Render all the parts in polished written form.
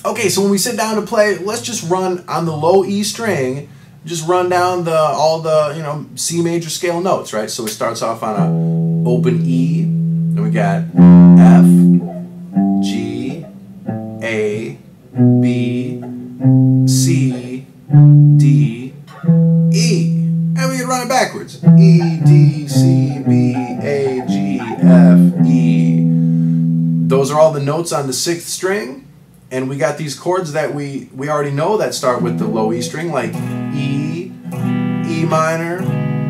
Okay, so when we sit down to play, let's just run on the low E string, just run down all the C major scale notes, right? So it starts off on a open E, then we got F, G, A, B, C, D, E. And we can run it backwards. E, D, C, B, A, G, F, E. Those are all the notes on the 6th string. And we got these chords that we already know that start with the low E string, like E, E minor,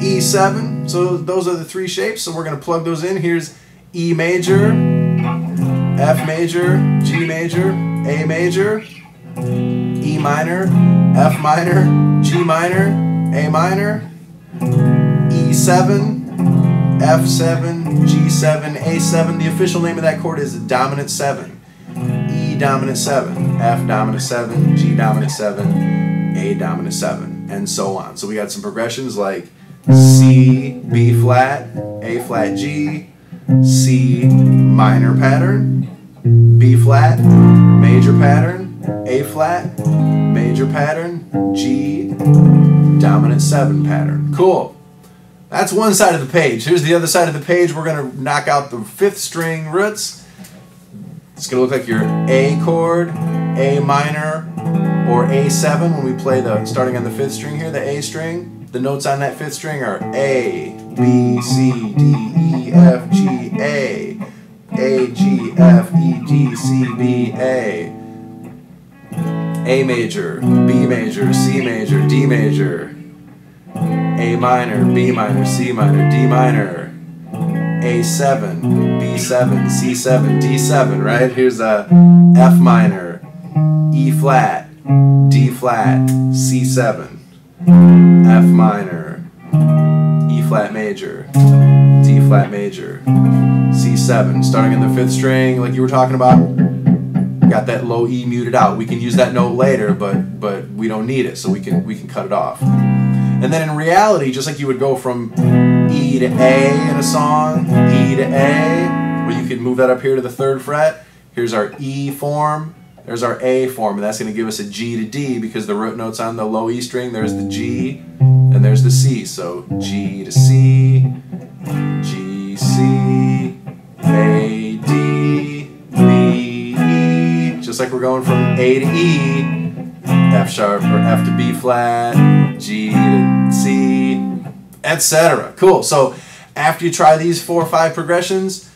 E7. So those are the 3 shapes. So we're going to plug those in. Here's E major, F major, G major, A major, E minor, F minor, G minor, A minor, E7, F7, G7, A7. The official name of that chord is dominant 7. E dominant 7, F dominant 7, G dominant 7, A dominant 7, and so on. So we got some progressions like C, B flat, A flat, G, C minor pattern, B flat, major pattern, A flat, major pattern, G, dominant 7 pattern. Cool. That's one side of the page. Here's the other side of the page. We're going to knock out the 5th string roots. It's going to look like your A chord, A minor, or A7 when we play starting on the 5th string here, the A string. The notes on that 5th string are A, B, C, D, E, F, G, A, G, F, E, D, C, B, A major, B major, C major, D major, A minor, B minor, C minor, D minor, A7, B7, C7, D7, right? Here's a F minor, E flat, D flat, C7, F minor, E flat major, D flat major, C7. Starting in the 5th string, like you were talking about, got that low E muted out. We can use that note later, but we don't need it, so we can cut it off. And then in reality, just like you would go from E to A in a song, E to A, where you can move that up here to the 3rd fret. Here's our E form, there's our A form, and that's going to give us a G to D because the root note's on the low E string. There's the G, and there's the C. So G to C, G, C, A, D, B, E. Just like we're going from A to E, F sharp or F to B flat, G to C, etc. Cool. So after you try these 4 or 5 progressions,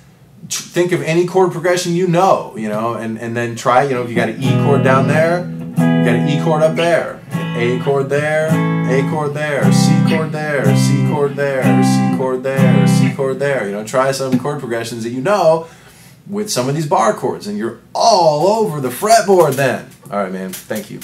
think of any chord progression you know, and then try, if you got an E chord down there, you got an E chord up there, A chord there, A chord there, C chord there, C chord there, C chord there, C chord there. Try some chord progressions that you know with some of these bar chords, and you're all over the fretboard then. All right, man. Thank you.